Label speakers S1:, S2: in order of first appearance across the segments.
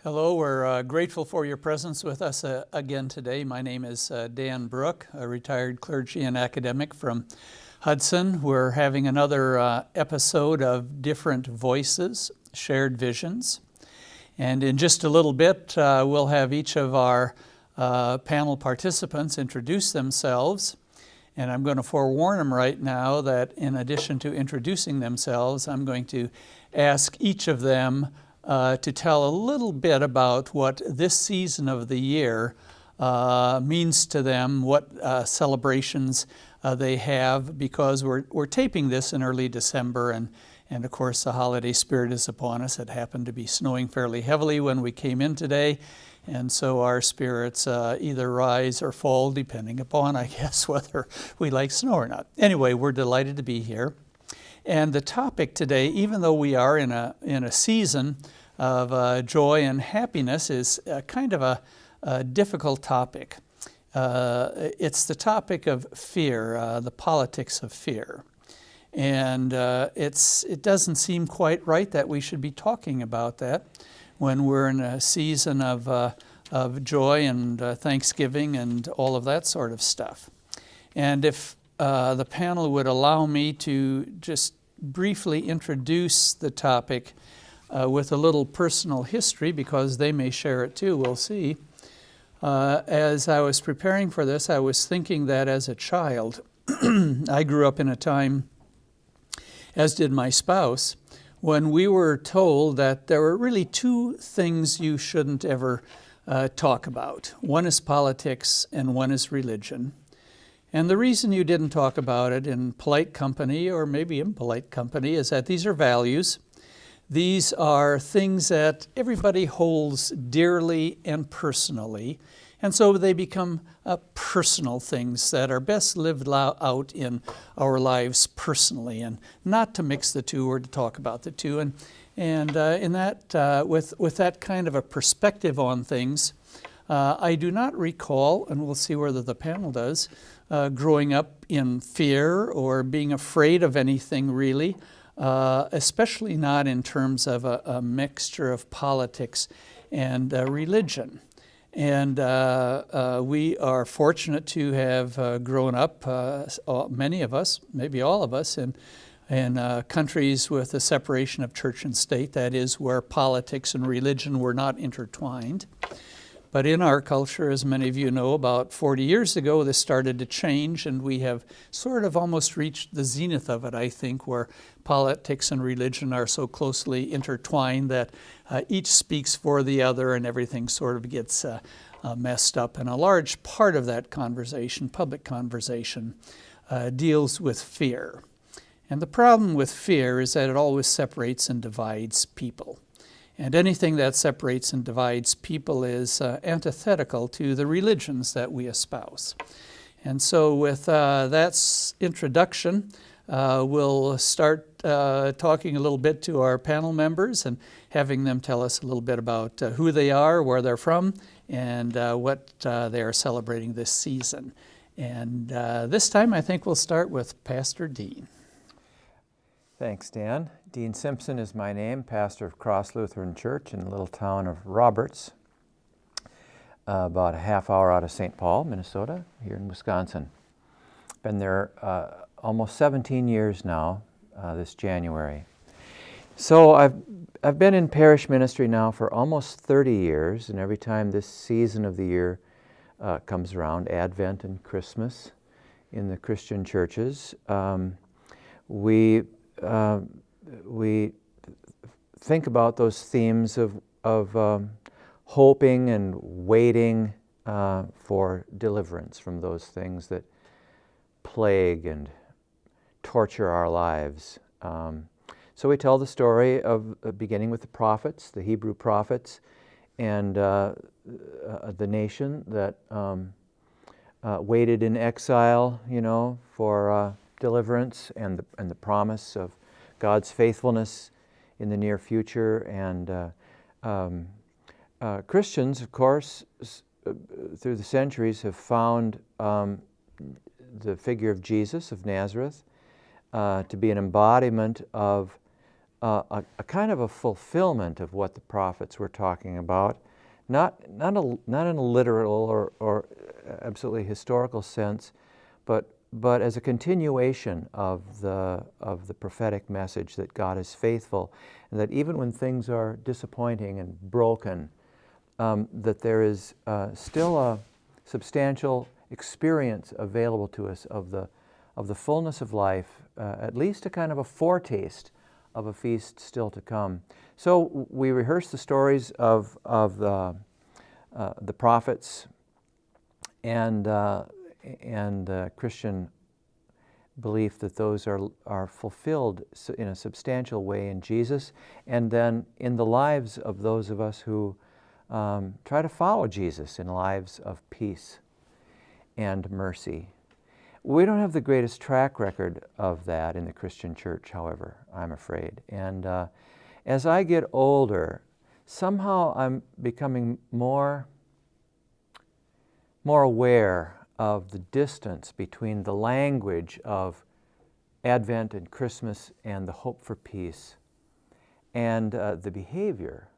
S1: Hello, we're grateful for your presence with us again today. My name is Dan Brook, a retired clergy and academic from Hudson. We're having another episode of Different Voices, Shared Visions. And in just a little bit, we'll have each of our panel participants introduce themselves. And I'm going to forewarn them right now that in addition to introducing themselves, I'm going to ask each of them to tell a little bit about what this season of the year means to them, what celebrations they have, because we're taping this in early December, and of course the holiday spirit is upon us. It happened to be snowing fairly heavily when we came in today, and so our spirits either rise or fall, depending upon, I guess, whether we like snow or not. Anyway, we're delighted to be here. And the topic today, even though we are in a season of joy and happiness, is kind of a difficult topic. It's the topic of fear, the politics of fear. And it doesn't seem quite right that we should be talking about that when we're in a season of joy and Thanksgiving and all of that sort of stuff. And if the panel would allow me to just briefly introduce the topic with a little personal history, because they may share it too, we'll see. As I was preparing for this, I was thinking that as a child, I grew up in a time, as did my spouse, when we were told that there were really two things you shouldn't ever talk about. One is politics and one is religion. And the reason you didn't talk about it in polite company, or maybe impolite company, is that these are values. These are things that everybody holds dearly and personally, and so they become personal things that are best lived out in our lives personally, and not to mix the two or to talk about the two. And in that, with that kind of a perspective on things, I do not recall, and we'll see whether the panel does, growing up in fear or being afraid of anything really, especially not in terms of a mixture of politics and religion. And we are fortunate to have grown up, many of us, maybe all of us, in countries with a separation of church and state, that is, where politics and religion were not intertwined. But in our culture, as many of you know, about 40 years ago, this started to change, and we have sort of almost reached the zenith of it, I think, where politics and religion are so closely intertwined that each speaks for the other, and everything sort of gets messed up. And a large part of that conversation, public conversation, deals with fear. And the problem with fear is that it always separates and divides people. And anything that separates and divides people is antithetical to the religions that we espouse. And so with that introduction, we'll start talking a little bit to our panel members and having them tell us a little bit about who they are, where they're from, and what they are celebrating this season. And this time I think we'll start with Pastor Dean.
S2: Thanks, Dan. Dean Simpson is my name, pastor of Cross Lutheran Church in the little town of Roberts, about a half hour out of St. Paul, Minnesota, here in Wisconsin. Been there almost 17 years now, this January. So I've been in parish ministry now for almost 30 years, and every time this season of the year comes around, Advent and Christmas in the Christian churches, we think about those themes of hoping and waiting for deliverance from those things that plague and torture our lives. So we tell the story of beginning with the prophets, the Hebrew prophets, and the nation that waited in exile, for deliverance and the promise of God's faithfulness in the near future. And Christians, of course, through the centuries have found the figure of Jesus of Nazareth to be an embodiment of a kind of a fulfillment of what the prophets were talking about, not in a literal or absolutely historical sense, but as a continuation of the prophetic message that God is faithful, and that even when things are disappointing and broken, that there is still a substantial experience available to us of the fullness of life, at least a kind of a foretaste of a feast still to come. So we rehearse the stories of the prophets and Christian belief that those are fulfilled in a substantial way in Jesus, and then in the lives of those of us who try to follow Jesus in lives of peace and mercy. We don't have the greatest track record of that in the Christian church, however, I'm afraid. And as I get older, somehow I'm becoming more aware of the distance between the language of Advent and Christmas and the hope for peace and the behavior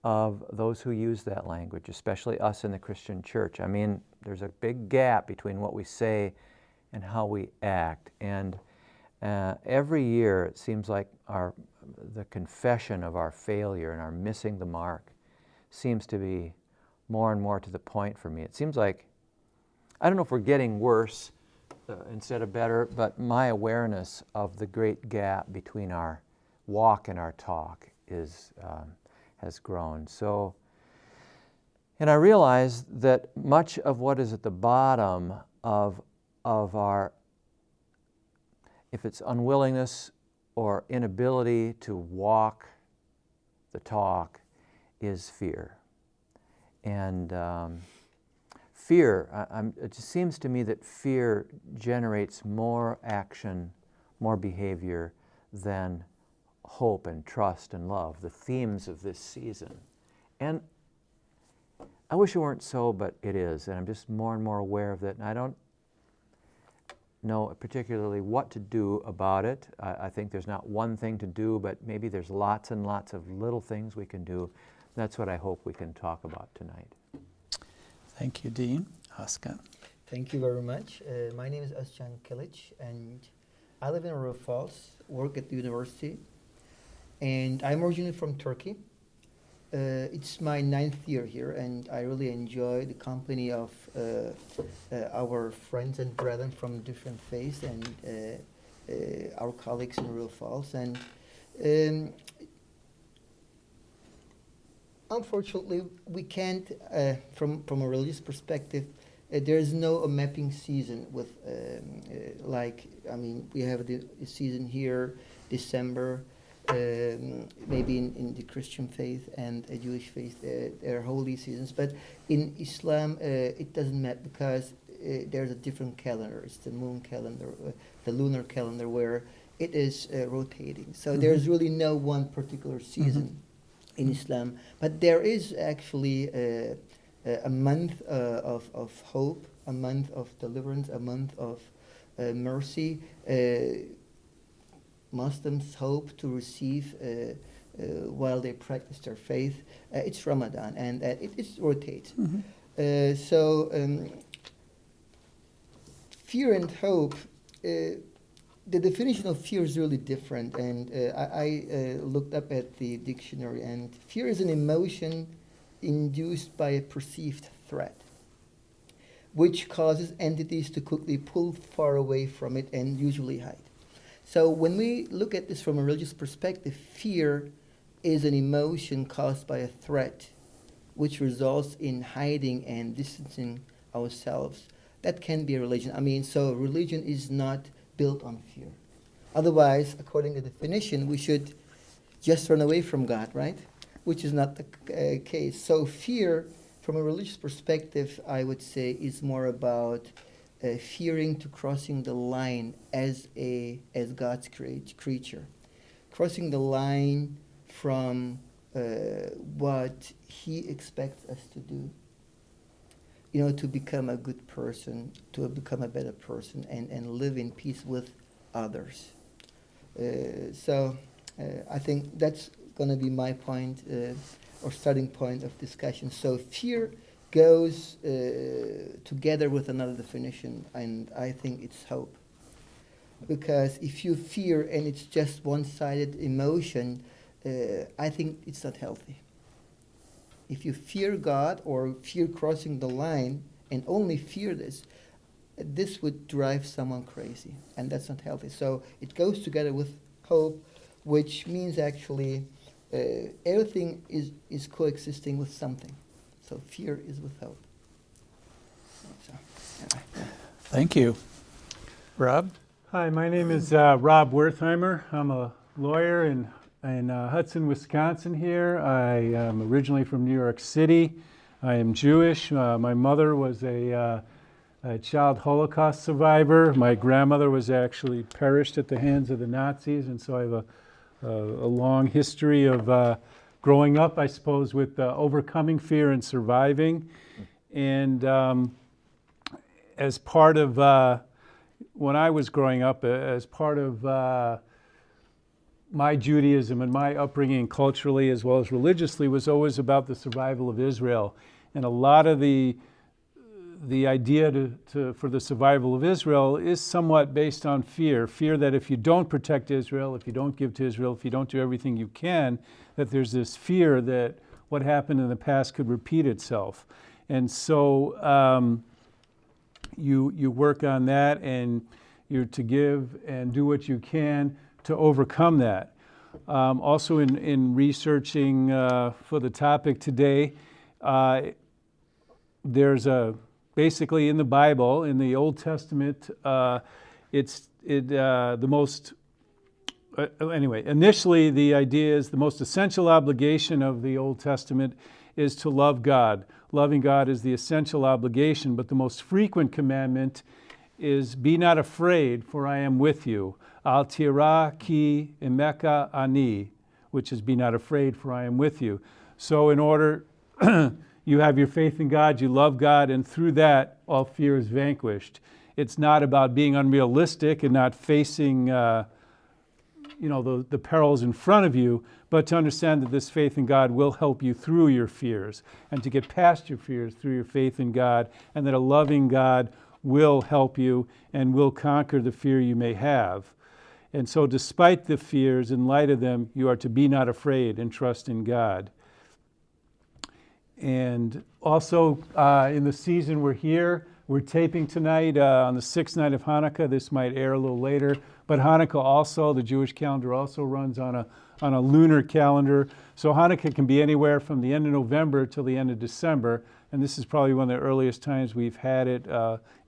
S2: of those who use that language, especially us in the Christian church. I mean, there's a big gap between what we say and how we act. And every year it seems like the confession of our failure and our missing the mark seems to be more and more to the point for me. It seems like, I don't know if we're getting worse instead of better, but my awareness of the great gap between our walk and our talk has grown. So, and I realize that much of what is at the bottom of our, if it's unwillingness or inability to walk the talk, is fear. And fear, it just seems to me that fear generates more action, more behavior than hope and trust and love, the themes of this season. And I wish it weren't so, but it is, and I'm just more and more aware of it, and I don't know particularly what to do about it. I think there's not one thing to do, but maybe there's lots and lots of little things we can do. That's what I hope we can talk about tonight.
S1: Thank you, Dean. Oscar.
S3: Thank you very much. My name is Özcan Kilic, and I live in River Falls, work at the university, and I'm originally from Turkey. It's my 9th year here, and I really enjoy the company of our friends and brethren from different faiths and our colleagues in River Falls. And unfortunately, we can't, from a religious perspective, there is no mapping season with, we have the season here, December, maybe in the Christian faith and a Jewish faith, there are holy seasons. But in Islam, it doesn't matter because there's a different calendar. It's the moon calendar, the lunar calendar, where it is rotating. So there's really no one particular season in Islam. But there is actually a month of hope, a month of deliverance, a month of mercy. Muslims hope to receive while they practice their faith. It's Ramadan, and it rotates. Fear and hope, the definition of fear is really different, and I looked up at the dictionary, and fear is an emotion induced by a perceived threat, which causes entities to quickly pull far away from it and usually hide. So when we look at this from a religious perspective, fear is an emotion caused by a threat, which results in hiding and distancing ourselves. That can be a religion. So religion is not built on fear. Otherwise, according to the definition, we should just run away from God, right? Which is not the case. So fear, from a religious perspective, I would say, is more about fearing to crossing the line as God's creature, crossing the line from what He expects us to do, to become a good person, to become a better person, and live in peace with others. So I think that's going to be my point or starting point of discussion. So fear goes together with another definition, and I think it's hope. Because if you fear and it's just one-sided emotion, I think it's not healthy. If you fear God or fear crossing the line and only fear this would drive someone crazy, and that's not healthy. So it goes together with hope, which means actually everything is coexisting with something. So fear is with hope. So, yeah.
S1: Thank you. Rob?
S4: Hi, my name is Rob Wertheimer. I'm a lawyer in Hudson, Wisconsin here. I am originally from New York City. I am Jewish. My mother was a child Holocaust survivor. My grandmother was actually perished at the hands of the Nazis, and so I have a long history of growing up, I suppose, with overcoming fear and surviving. And as part of when I was growing up, as part of my Judaism and my upbringing culturally as well as religiously was always about the survival of Israel. And a lot of the idea for the survival of Israel is somewhat based on fear that if you don't protect Israel, if you don't give to Israel, if you don't do everything you can, that there's this fear that what happened in the past could repeat itself. And so you work on that, and you're to give and do what you can to overcome that. Also in researching for the topic today, there's basically in the Bible, in the Old Testament, initially the idea is the most essential obligation of the Old Testament is to love God. Loving God is the essential obligation, but the most frequent commandment is be not afraid, for I am with you. Al tira ki imeka ani, which is be not afraid, for I am with you. So in order, you have your faith in God, you love God, and through that, all fear is vanquished. It's not about being unrealistic and not facing the perils in front of you, but to understand that this faith in God will help you through your fears and to get past your fears through your faith in God, and that a loving God will help you and will conquer the fear you may have. And so despite the fears, in light of them, you are to be not afraid and trust in God. And also in the season we're here, we're taping tonight on the 6th night of Hanukkah. This might air a little later, but Hanukkah also, the Jewish calendar also runs on a lunar calendar. So Hanukkah can be anywhere from the end of November till the end of December, and this is probably one of the earliest times we've had it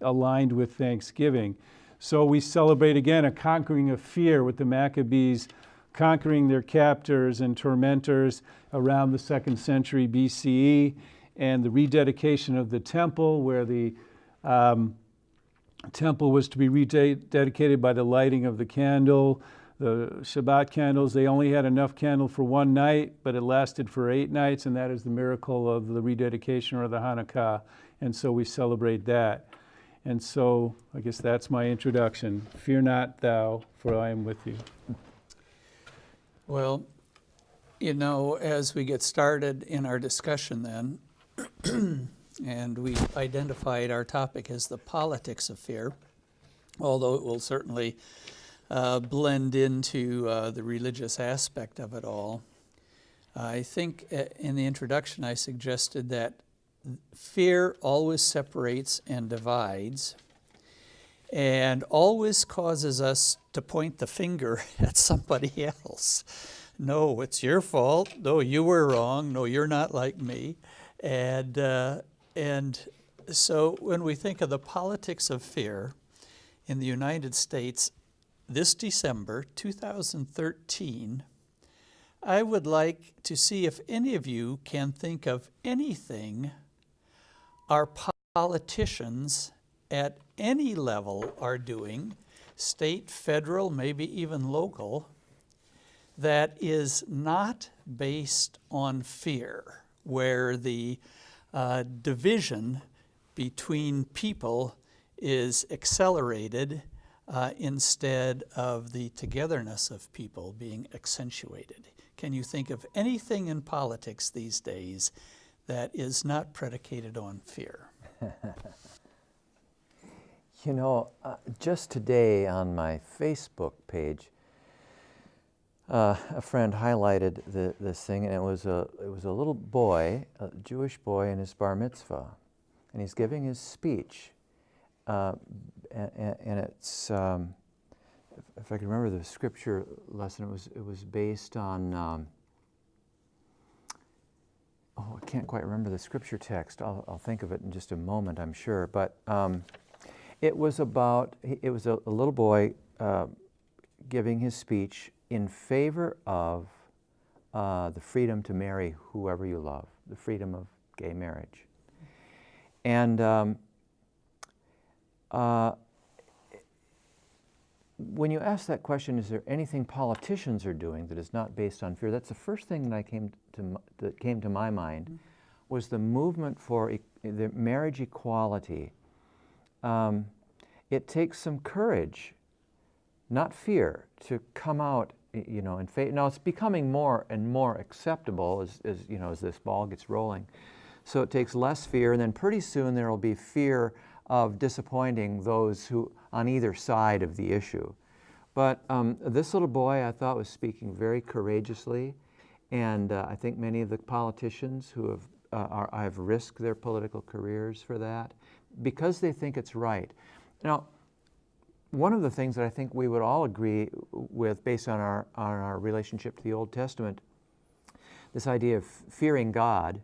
S4: aligned with Thanksgiving. So we celebrate again a conquering of fear with the Maccabees conquering their captors and tormentors around the 2nd century BCE, and the rededication of the temple, where the temple was to be rededicated by the lighting of the candle. The Shabbat candles, they only had enough candle for one night, but it lasted for 8 nights, and that is the miracle of the rededication, or the Hanukkah, and so we celebrate that. And so I guess that's my introduction. Fear not thou, for I am with you.
S1: Well, as we get started in our discussion then, and we identified our topic as the politics of fear, although it will certainly blend into the religious aspect of it all. I think in the introduction I suggested that fear always separates and divides, and always causes us to point the finger at somebody else. No, it's your fault. No, you were wrong. No, you're not like me. And so when we think of the politics of fear in the United States this December 2013, I would like to see if any of you can think of anything our politicians at any level are doing, state, federal, maybe even local, that is not based on fear, where the division between people is accelerated instead of the togetherness of people being accentuated? Can you think of anything in politics these days that is not predicated on fear?
S2: You know, just today on my Facebook page, a friend highlighted this thing, and it was a little boy, a Jewish boy, in his bar mitzvah, and he's giving his speech, and it's if I can remember the scripture lesson, it was based on. I can't quite remember the scripture text. I'll think of it in just a moment, I'm sure. But it was a little boy giving his speech in favor of the freedom to marry whoever you love, the freedom of gay marriage. And when you ask that question, is there anything politicians are doing that is not based on fear? That's the first thing that came to my mind, was the movement for the marriage equality. It takes some courage, not fear, to come out, in faith. Now it's becoming more and more acceptable as this ball gets rolling. So it takes less fear, and then pretty soon there will be fear of disappointing those who on either side of the issue. But this little boy, I thought, was speaking very courageously, and I think many of the politicians who have risked their political careers for that because they think it's right. Now, one of the things that I think we would all agree with, based on our relationship to the Old Testament, this idea of fearing God,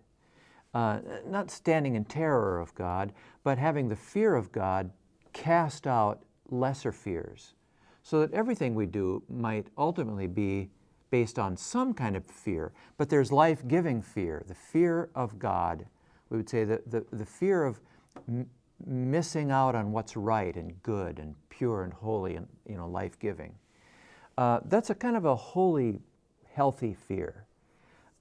S2: not standing in terror of God, but having the fear of God cast out lesser fears, so that everything we do might ultimately be based on some kind of fear. But there's life-giving fear, the fear of God. We would say that the fear of missing out on what's right and good and pure and holy and life-giving. That's a kind of a holy, healthy fear.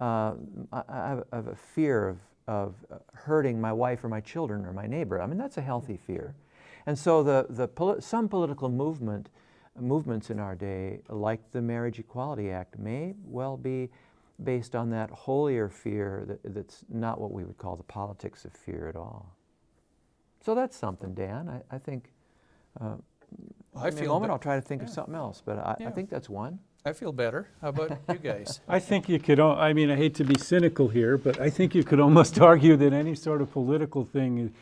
S2: I have a fear of hurting my wife or my children or my neighbor. I mean, that's a healthy fear. And so some political movements in our day, like the Marriage Equality Act, may well be based on that holier fear that's not what we would call the politics of fear at all. So that's something, Dan. I think in a moment I'll try to think of something else, but I think that's one.
S1: I feel better. How about you guys?
S4: I think you could, I hate to be cynical here, but I think you could almost argue that any sort of political thing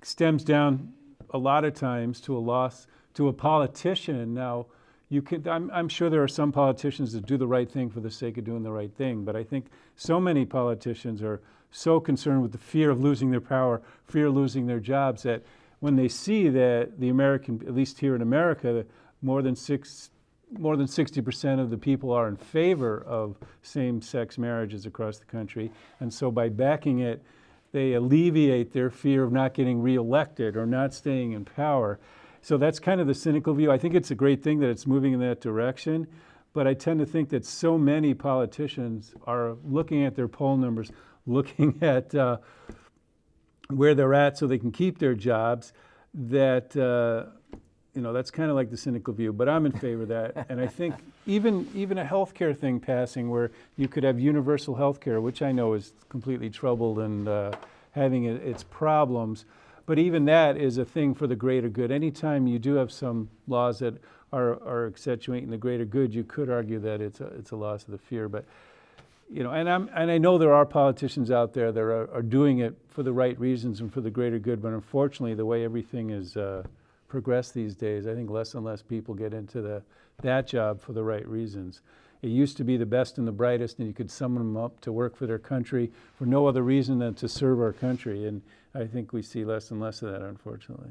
S4: stems down a lot of times to a loss to a politician. Now, I'm sure there are some politicians that do the right thing for the sake of doing the right thing, but I think so many politicians are so concerned with the fear of losing their power, fear of losing their jobs, that when they see that at least here in America, more than 60% of the people are in favor of same-sex marriages across the country, and so by backing it, they alleviate their fear of not getting reelected or not staying in power. So that's kind of the cynical view. I think it's a great thing that it's moving in that direction, but I tend to think that so many politicians are looking at their poll numbers, looking at where they're at so they can keep their jobs, that that's kind of like the cynical view, but I'm in favor of that. And I think even a healthcare thing passing where you could have universal healthcare, which I know is completely troubled and having its problems, but even that is a thing for the greater good. Anytime you do have some laws that are accentuating the greater good, you could argue that it's a loss of the fear. But and I know there are politicians out there that are doing it for the right reasons and for the greater good, but unfortunately, the way everything is progressed these days, I think less and less people get into that job for the right reasons. It used to be the best and the brightest, and you could summon them up to work for their country for no other reason than to serve our country, and I think we see less and less of that, unfortunately.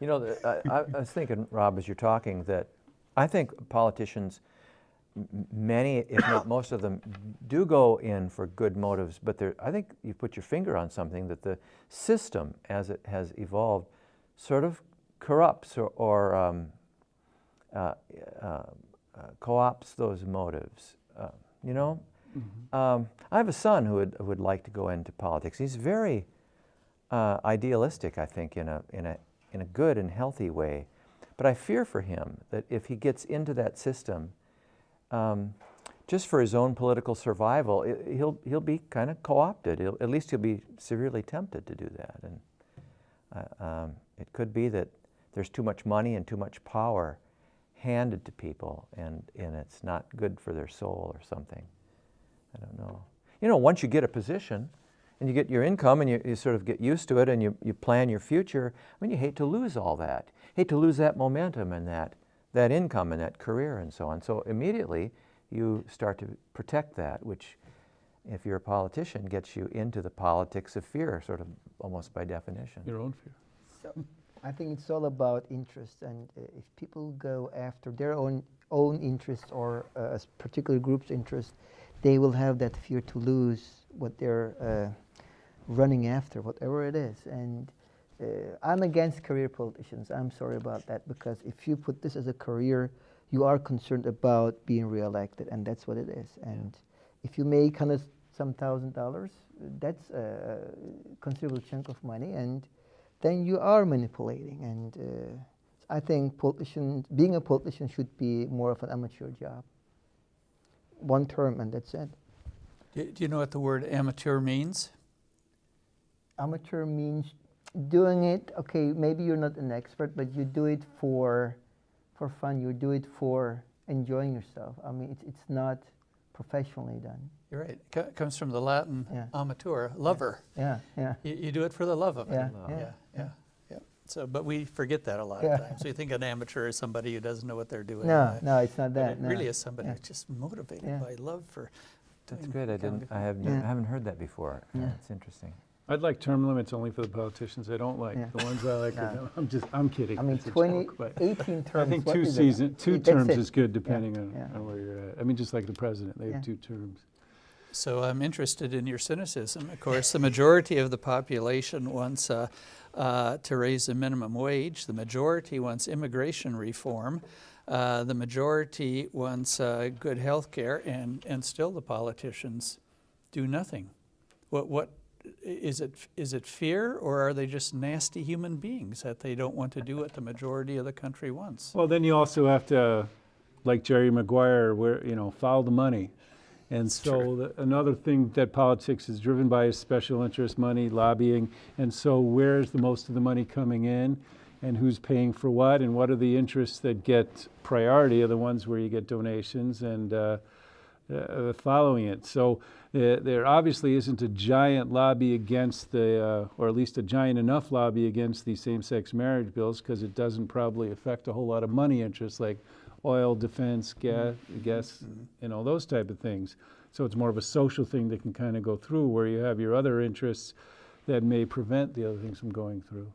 S2: I was thinking, Rob, as you're talking, that I think politicians, many, if not most of them, do go in for good motives, but I think you put your finger on something, that the system, as it has evolved, sort of corrupts or co-opts those motives. I have a son who would like to go into politics. He's very idealistic, I think, in a good and healthy way. But I fear for him that if he gets into that system, just for his own political survival, he'll be kind of co-opted. At least he'll be severely tempted to do that. And it could be that there's too much money and too much power handed to people, and it's not good for their soul or something. I don't know. You know, once you get a position and you get your income and you sort of get used to it and you plan your future, I mean, you hate to lose all that. Hate to lose that momentum and that income and that career and so on. So immediately you start to protect that, which, if you're a politician, gets you into the politics of fear, sort of almost by definition.
S4: Your own fear.
S3: So I think it's all about interest, and if people go after their own interest or a particular group's interest, they will have that fear to lose what they're running after, whatever it is. And I'm against career politicians. I'm sorry about that, because if you put this as a career, you are concerned about being reelected, and that's what it is. And if you make some $1,000s, that's a considerable chunk of money, and then you are manipulating. And I think being a politician should be more of an amateur job. One term and that's it.
S1: Do you know what the word amateur means?
S3: Amateur means doing it, okay, maybe you're not an expert, but you do it for fun, you do it for enjoying yourself. I mean, it's not professionally done.
S1: You're right. It comes from the Latin amateur, lover.
S3: Yeah, yeah.
S1: You do it for the love of it.
S3: Yeah,
S1: Yeah. So, but we forget that a lot of times. We think an amateur is somebody who doesn't know what they're doing.
S3: No, it's not
S1: But
S3: that.
S1: it
S3: no.
S1: really is somebody who's just motivated
S3: Yeah.
S1: by love for.
S2: That's
S1: doing
S2: good. I haven't heard that before.
S3: Yeah.
S2: It's interesting.
S4: I'd like term limits only for the politicians I don't like.
S3: Yeah.
S4: The ones I like,
S3: No.
S4: I'm kidding.
S3: I mean,
S4: It's a
S3: 18
S4: joke, but
S3: terms.
S4: I think
S3: what
S4: two
S3: is it? That's
S4: terms
S3: it.
S4: is good depending
S3: Yeah.
S4: on where you're at. I mean, just like the president, they
S3: Yeah.
S4: have 2 terms.
S1: So I'm interested in your cynicism. Of course, the majority of the population wants to raise the minimum wage. The majority wants immigration reform. The majority wants good health care, and still the politicians do nothing. What is it? Is it fear, or are they just nasty human beings that they don't want to do what the majority of the country wants?
S4: Well, then you also have to, like Jerry Maguire, follow the money. And so another thing that politics is driven by is special interest money, lobbying. And so where's the most of the money coming in, and who's paying for what, and what are the interests that get priority are the ones where you get donations and following it. So there obviously isn't a giant lobby against or at least a giant enough lobby against these same-sex marriage bills, because it doesn't probably affect a whole lot of money interests like oil, defense, gas, those type of things. So it's more of a social thing that can kind of go through, where you have your other interests that may prevent the other things from going through.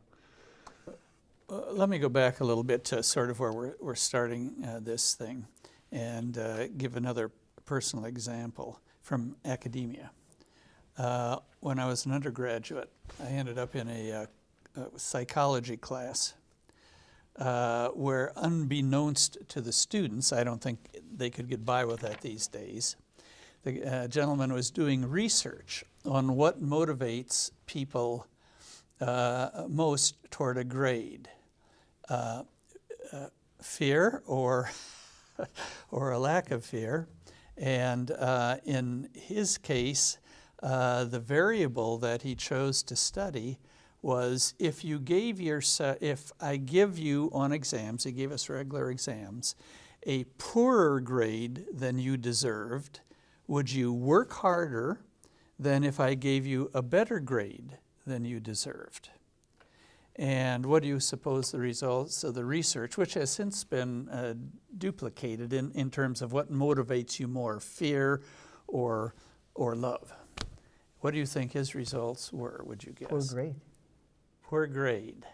S1: Let me go back a little bit to sort of where we're starting this thing, and give another personal example from academia. When I was an undergraduate, I ended up in a psychology class where, unbeknownst to the students, I don't think they could get by with that these days, the gentleman was doing research on what motivates people most toward a grade. Fear or a lack of fear. And in his case, the variable that he chose to study was if I give you on exams, he gave us regular exams, a poorer grade than you deserved, would you work harder than if I gave you a better grade than you deserved? And what do you suppose the results of the research, which has since been duplicated in terms of what motivates you more, fear or love? What do you think his results were, would you guess?
S3: Poor grade.
S1: Poor grade.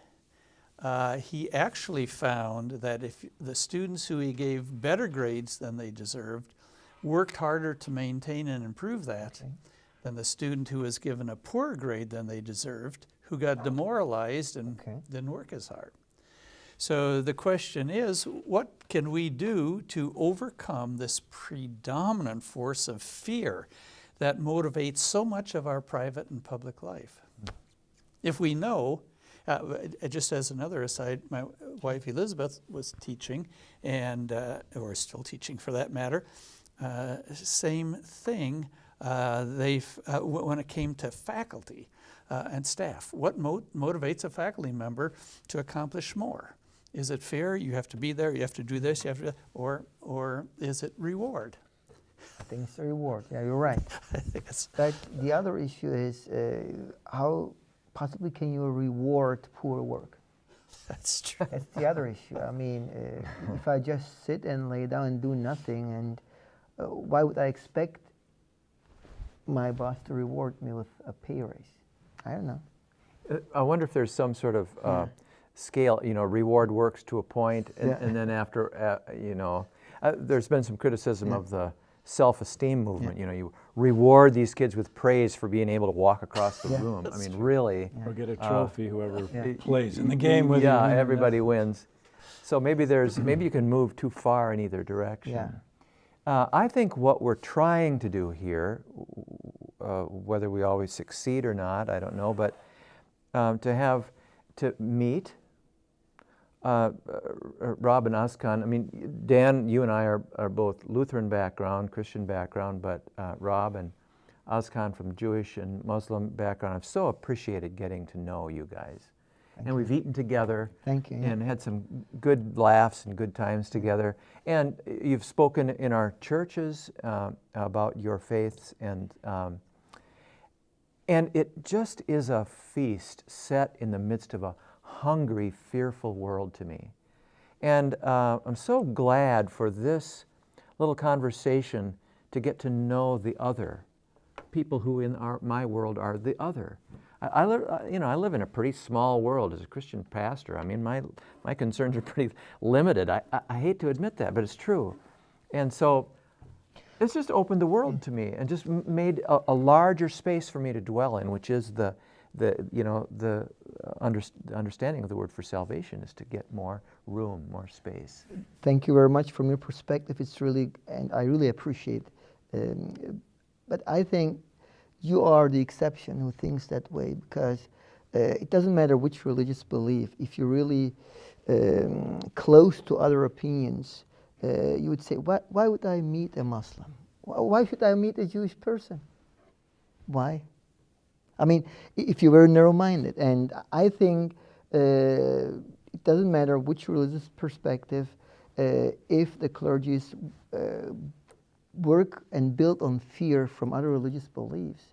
S1: He actually found that if the students who he gave better grades than they deserved worked harder to maintain and improve that than the student who was given a poorer grade than they deserved, who got demoralized and didn't work as hard. So the question is, what can we do to overcome this predominant force of fear that motivates so much of our private and public life? If we know Just as another aside, my wife Elizabeth was teaching, and or still teaching for that matter. Same thing. When it came to faculty and staff, what motivates a faculty member to accomplish more? Is it fair? You have to be there. You have to do this. You have to, or is it reward?
S3: I think it's a reward. Yeah, you're right.
S1: I think it's
S3: But the other issue is how possibly can you reward poor work?
S1: that's true.
S3: That's the other issue. I mean, if I just sit and lay down and do nothing, and why would I expect my boss to reward me with a pay raise? I don't know.
S2: I wonder if there's some sort of scale, reward works to a point, and,
S3: Yeah.
S2: and then after, there's been some criticism of the self-esteem movement. You reward these kids with praise for being able to walk across the
S3: Yeah.
S2: room. I mean, really.
S4: Or get a trophy, whoever
S3: Yeah.
S4: plays in the game with you.
S2: Yeah, everybody wins. So maybe maybe you can move too far in either direction.
S3: Yeah.
S2: I think what we're trying to do here, whether we always succeed or not, I don't know, but to meet Rob and Azkan. I mean, Dan, you and I are both Lutheran background, Christian background, but Rob and Azkan from Jewish and Muslim background. I've so appreciated getting to know you guys. And we've eaten together.
S3: Thank you. Yeah.
S2: And had some good laughs and good times together. And you've spoken in our churches about your faiths, and it just is a feast set in the midst of a hungry, fearful world to me. And I'm so glad for this little conversation to get to know the other, people who in my world are the other. I live in a pretty small world as a Christian pastor. I mean, my concerns are pretty limited. I hate to admit that, but it's true. And so it's just opened the world to me and just made a larger space for me to dwell in, which is the understanding of the word for salvation is to get more room, more space.
S3: Thank you very much. From your perspective, it's really, and I really appreciate. But I think you are the exception who thinks that way, because it doesn't matter which religious belief. If you're really close to other opinions, you would say, why would I meet a Muslim? Why should I meet a Jewish person? Why? I mean, if you're very narrow-minded. And I think it doesn't matter which religious perspective, if the clergies work and build on fear from other religious beliefs,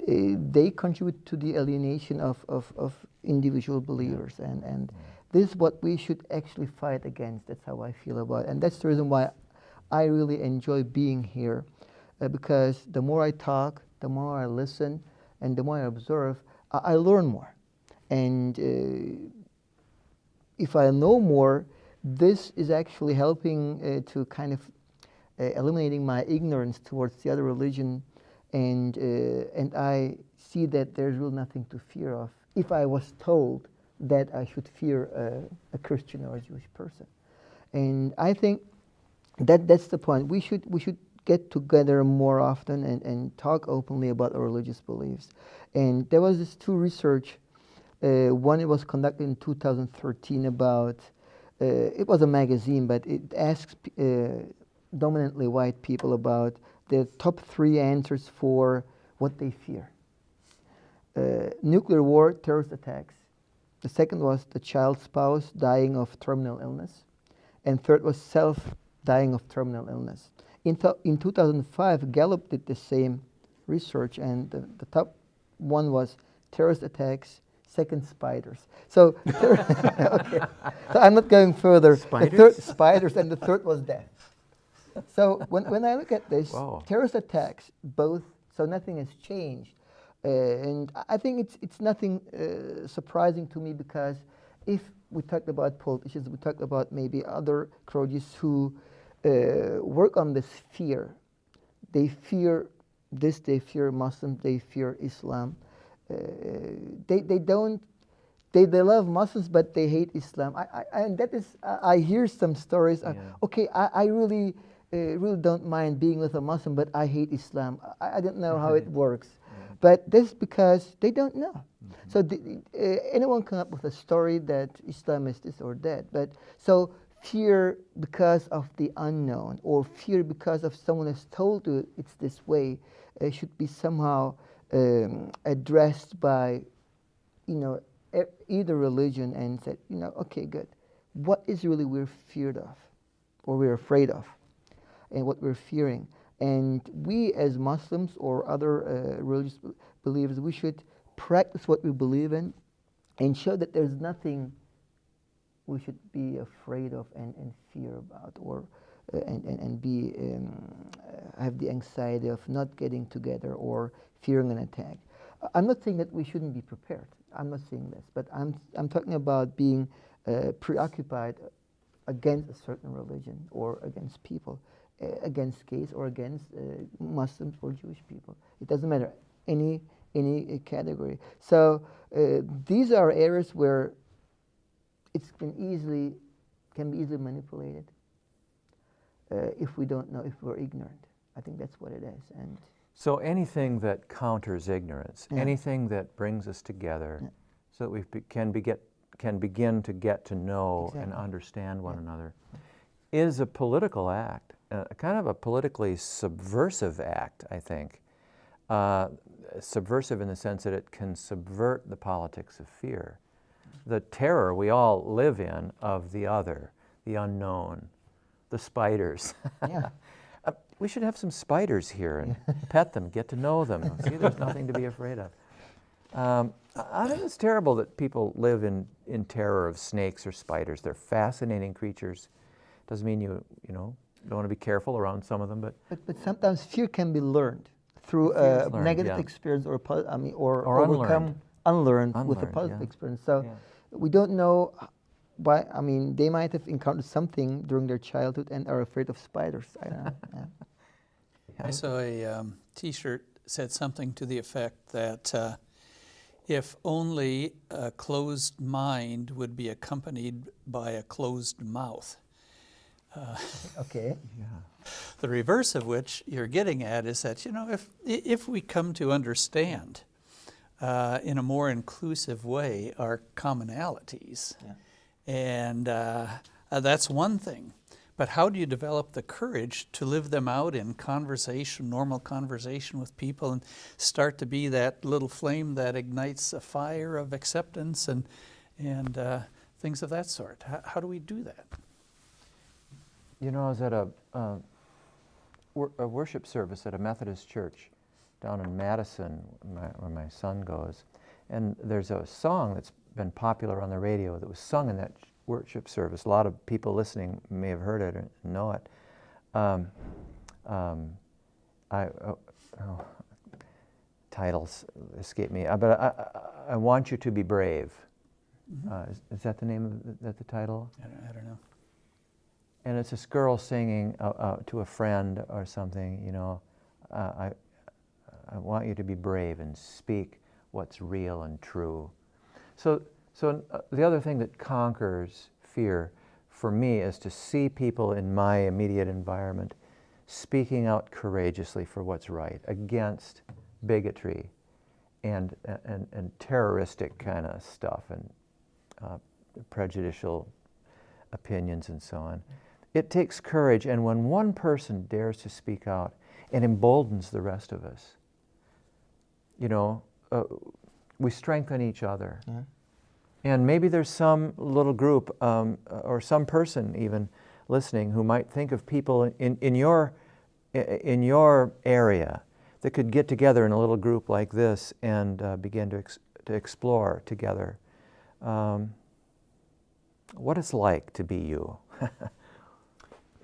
S3: they contribute to the alienation of individual believers. And this is what we should actually fight against. That's how I feel about it. And that's the reason why I really enjoy being here, because the more I talk, the more I listen, and the more I observe, I learn more. And if I know more, this is actually helping to kind of eliminating my ignorance towards the other religion, and I see that there's really nothing to fear of if I was told that I should fear a Christian or a Jewish person. And I think that's the point. We should get together more often and talk openly about our religious beliefs. And there was this two research. One, it was conducted in 2013 about, it was a magazine, but it asks dominantly white people about the top 3 answers for what they fear. Nuclear war, terrorist attacks. The second was the child spouse dying of terminal illness. And third was self dying of terminal illness. In 2005, Gallup did the same research, and the top one was terrorist attacks, second spiders. So, okay. So I'm not going further.
S2: Spiders?
S3: The third, spiders, and the third was death. So when I look at this,
S2: Wow.
S3: terrorist attacks, both, so nothing has changed. And I think it's nothing surprising to me, because if we talked about politicians, we talked about maybe other clergies who work on this fear. They fear this, they fear Muslims, they fear Islam. They love Muslims, but they hate Islam. And that is, I hear some stories. Okay, I really don't mind being with a Muslim, but I hate Islam. I don't know how it works. But this is because they don't know. So anyone come up with a story that Islam is this or that. But so fear because of the unknown, or fear because of someone has told you it's this way, should be somehow addressed by, either religion, and said, okay, good. What is really we're feared of, or we're afraid of, and what we're fearing? And we as Muslims or other religious believers, we should practice what we believe in and show that there's nothing we should be afraid of and fear about, or and be have the anxiety of not getting together or fearing an attack. I'm not saying that we shouldn't be prepared. I'm not saying this, but I'm talking about being preoccupied against a certain religion, or against people, against gays, or against Muslims or Jewish people. It doesn't matter, any category. So these are areas where it can be easily manipulated if we don't know, if we're ignorant. I think that's what it is. And
S2: So anything that counters ignorance,
S3: Yeah.
S2: anything that brings us together,
S3: Yeah.
S2: so that we can begin to get to know and
S3: Exactly.
S2: understand one
S3: Yeah.
S2: another, is a political act, kind of a politically subversive act, I think. Subversive in the sense that it can subvert the politics of fear. The terror we all live in of the other, the unknown, the spiders.
S3: yeah,
S2: We should have some spiders here and pet them, get to know them. See, there's nothing to be afraid of. I think it's terrible that people live in terror of snakes or spiders. They're fascinating creatures. Doesn't mean you don't want to be careful around some of them, but
S3: but sometimes fear can be learned through
S2: Fear is
S3: a
S2: learned,
S3: negative
S2: yeah.
S3: experience, or
S2: Or
S3: overcome unlearned with a
S2: Unlearned,
S3: positive
S2: yeah.
S3: experience. So
S2: Yeah.
S3: we don't know why. I mean, they might have encountered something during their childhood and are afraid of spiders. I don't know. Yeah.
S1: I saw a T-shirt said something to the effect that if only a closed mind would be accompanied by a closed mouth.
S3: Okay.
S1: The reverse of which you're getting at is that, if we come to understand in a more inclusive way our commonalities,
S3: Yeah.
S1: and that's one thing. But how do you develop the courage to live them out in conversation, normal conversation with people, and start to be that little flame that ignites a fire of acceptance and things of that sort? How do we do that?
S2: I was at a worship service at a Methodist church down in Madison, where my son goes, and there's a song that's been popular on the radio that was sung in that worship service. A lot of people listening may have heard it or know it. Titles escape me, but I want you to be brave. Is that the name of the title?
S1: I don't know.
S2: And it's this girl singing to a friend or something, I want you to be brave and speak what's real and true. So the other thing that conquers fear for me is to see people in my immediate environment speaking out courageously for what's right against bigotry and terroristic kind of stuff and prejudicial opinions and so on. It takes courage, and when one person dares to speak out, it emboldens the rest of us. We strengthen each other.
S3: Yeah.
S2: And maybe there's some little group or some person even listening who might think of people in your area that could get together in a little group like this and begin to explore together what it's like to be you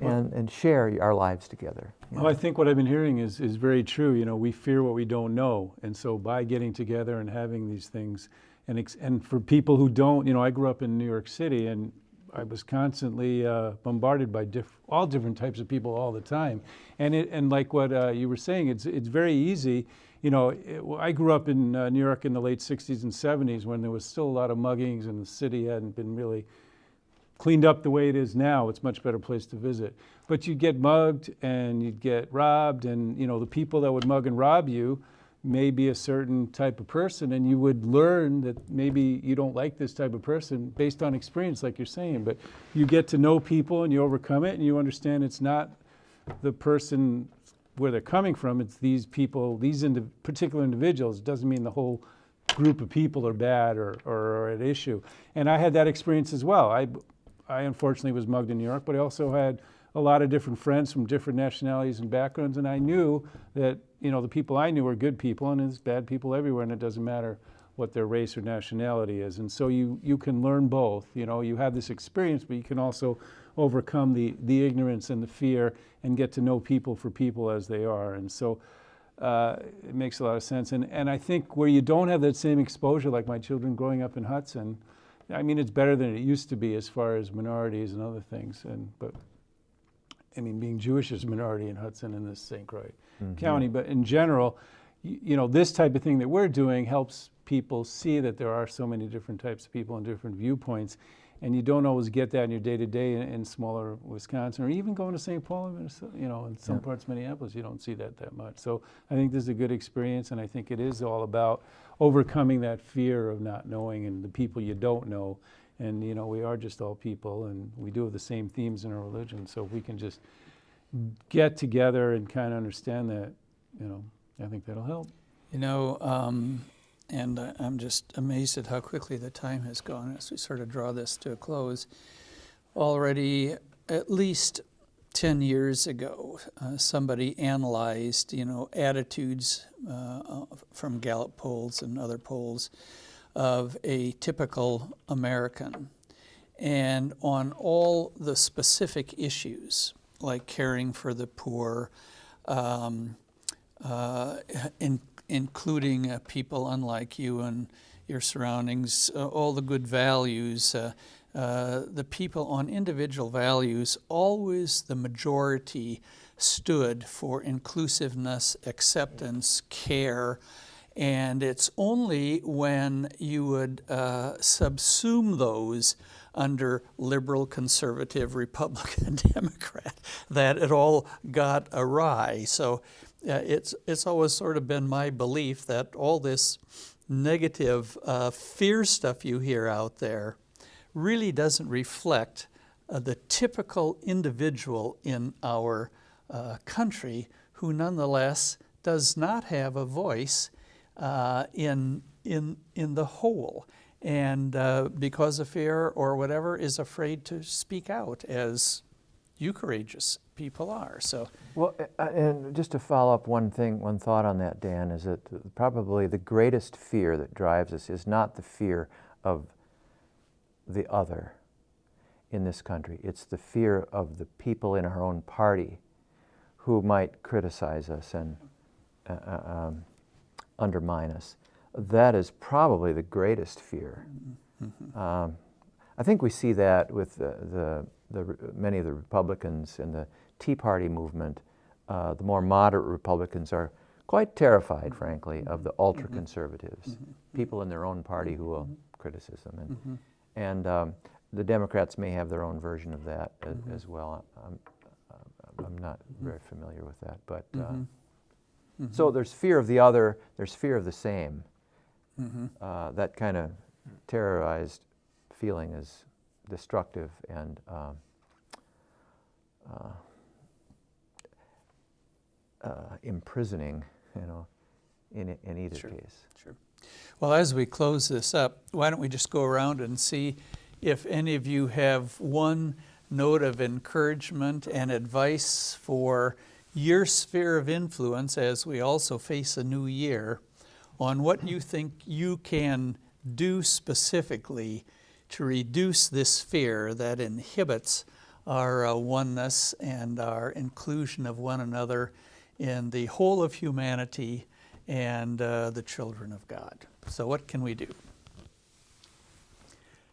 S2: and share our lives together.
S4: Well, I think what I've been hearing is very true. We fear what we don't know. And so by getting together and having these things, and for people who don't, I grew up in New York City, and I was constantly bombarded by all different types of people all the time. And like what you were saying, it's very easy. I grew up in New York in the late 60s and 70s when there was still a lot of muggings and the city hadn't been really cleaned up the way it is now. It's a much better place to visit. But you'd get mugged and you'd get robbed, and the people that would mug and rob you may be a certain type of person, and you would learn that maybe you don't like this type of person based on experience, like you're saying. But you get to know people and you overcome it, and you understand it's not the person where they're coming from, it's these people, these particular individuals. It doesn't mean the whole group of people are bad or at issue. And I had that experience as well. I unfortunately was mugged in New York, but I also had a lot of different friends from different nationalities and backgrounds, and I knew that, you know, the people I knew were good people, and there's bad people everywhere, and it doesn't matter what their race or nationality is. And so you can learn both. You know, you have this experience, but you can also overcome the ignorance and the fear and get to know people for people as they are. And so it makes a lot of sense. And I think where you don't have that same exposure, like my children growing up in Hudson, I mean, it's better than it used to be as far as minorities and other things. But I mean, being Jewish is a minority in Hudson and this St. Croix County. But in general, you know, this type of thing that we're doing helps people see that there are so many different types of people and different viewpoints. And you don't always get that in your day-to-day in smaller Wisconsin, or even going to St. Paul, Minnesota, you know, in some parts of Minneapolis, you don't see that much. So I think this is a good experience, and I think it is all about overcoming that fear of not knowing and the people you don't know. And, you know, we are just all people, and we do have the same themes in our religion. So if we can just get together and kind of understand that, you know, I think that'll help.
S1: You know, and I'm just amazed at how quickly the time has gone as we sort of draw this to a close. Already, at least 10 years ago, somebody analyzed, you know, attitudes from Gallup polls and other polls of a typical American. And on all the specific issues, like caring for the poor, including people unlike you and your surroundings, all the good values, the people on individual values, always the majority stood for inclusiveness, acceptance, care. And it's only when you would subsume those under liberal, conservative, Republican, Democrat that it all got awry. So it's always sort of been my belief that all this negative fear stuff you hear out there really doesn't reflect the typical individual in our country who nonetheless does not have a voice in the whole, and because of fear or whatever is afraid to speak out, as you courageous people are. So,
S2: well, and just to follow up one thought on that, Dan, is that probably the greatest fear that drives us is not the fear of the other in this country. It's the fear of the people in our own party who might criticize us and undermine us. That is probably the greatest fear. I think we see that with many of the Republicans in the Tea Party movement. The more moderate Republicans are quite terrified, frankly, of the ultra-conservatives, people in their own party who will criticize them. And the Democrats may have their own version of that as well. I'm not very familiar with that, but so there's fear of the other, there's fear of the same. That kind of terrorized feeling is destructive and imprisoning, you know, in either case.
S1: Sure. Well, as we close this up, why don't we just go around and see if any of you have one note of encouragement and advice for your sphere of influence as we also face a new year, on what you think you can do specifically to reduce this fear that inhibits our oneness and our inclusion of one another in the whole of humanity and the children of God. So what can we do?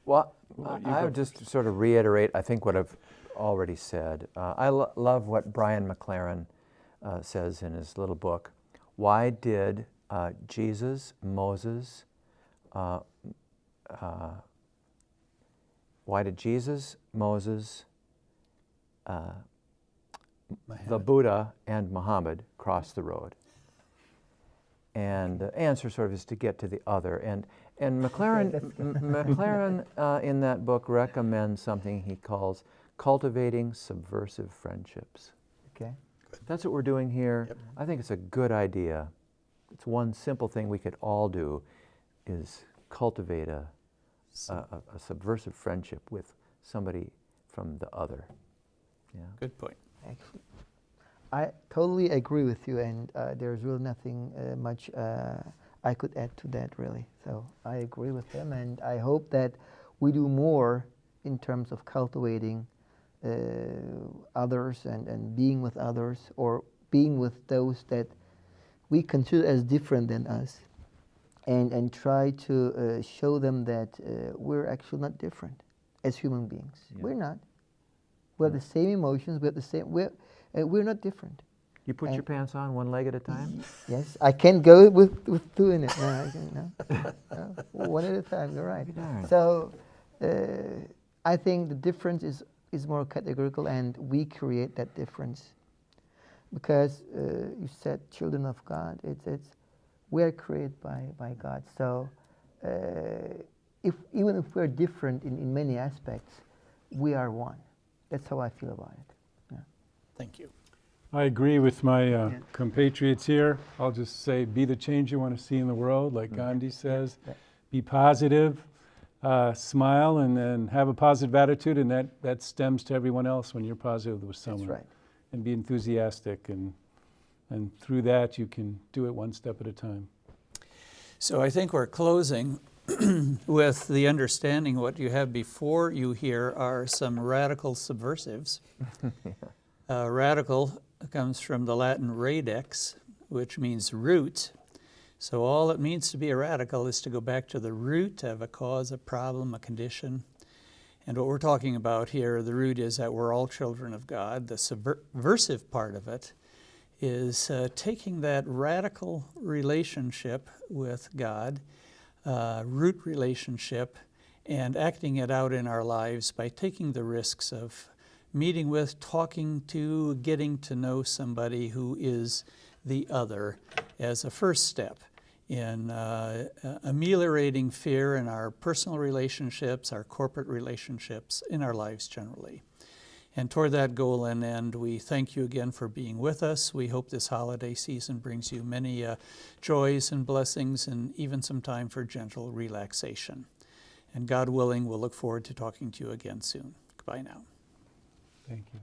S2: Well, I would just sort of reiterate, I think, what I've already said. I love what Brian McLaren says in his little book. Why did Jesus, Moses, the Buddha, and Muhammad cross the road? And the answer sort of is to get to the other. And McLaren in that book recommends something he calls cultivating subversive friendships.
S3: Okay.
S2: That's what we're doing here.
S1: Yep.
S2: I think it's a good idea. It's one simple thing we could all do is cultivate a subversive friendship with somebody from the other. Yeah.
S1: Good point.
S3: Actually, I totally agree with you, and there's really nothing much I could add to that, really. So I agree with him, and I hope that we do more in terms of cultivating others and being with others, or being with those that we consider as different than us, and try to show them that we're actually not different as human beings.
S2: Yeah.
S3: We're not. We have the same emotions. We have the same. We're not different.
S2: You put your pants on one leg at a time?
S3: Yes, I can't go with two in it. No, I can't, no. One at a time. You're right.
S2: Darn.
S3: So I think the difference is more categorical, and we create that difference because you said children of God. It's we are created by God. So even if we're different in many aspects, we are one. That's how I feel about it. Yeah.
S1: Thank you.
S4: I agree with my compatriots here. I'll just say, be the change you want to see in the world, like Gandhi says.
S3: Yeah.
S4: Be positive, smile, and then have a positive attitude, and that stems to everyone else when you're positive with someone.
S3: That's right.
S4: And be enthusiastic, and through that you can do it one step at a time.
S1: So I think we're closing with the understanding what you have before you here are some radical subversives. Radical comes from the Latin radex, which means root. So all it means to be a radical is to go back to the root of a cause, a problem, a condition. And what we're talking about here, the root is that we're all children of God. The subversive part of it is taking that radical relationship with God, root relationship, and acting it out in our lives by taking the risks of meeting with, talking to, getting to know somebody who is the other as a first step in ameliorating fear in our personal relationships, our corporate relationships, in our lives generally. And toward that goal and end, we thank you again for being with us. We hope this holiday season brings you many joys and blessings, and even some time for gentle relaxation. And God willing, we'll look forward to talking to you again soon. Goodbye now.
S4: Thank you.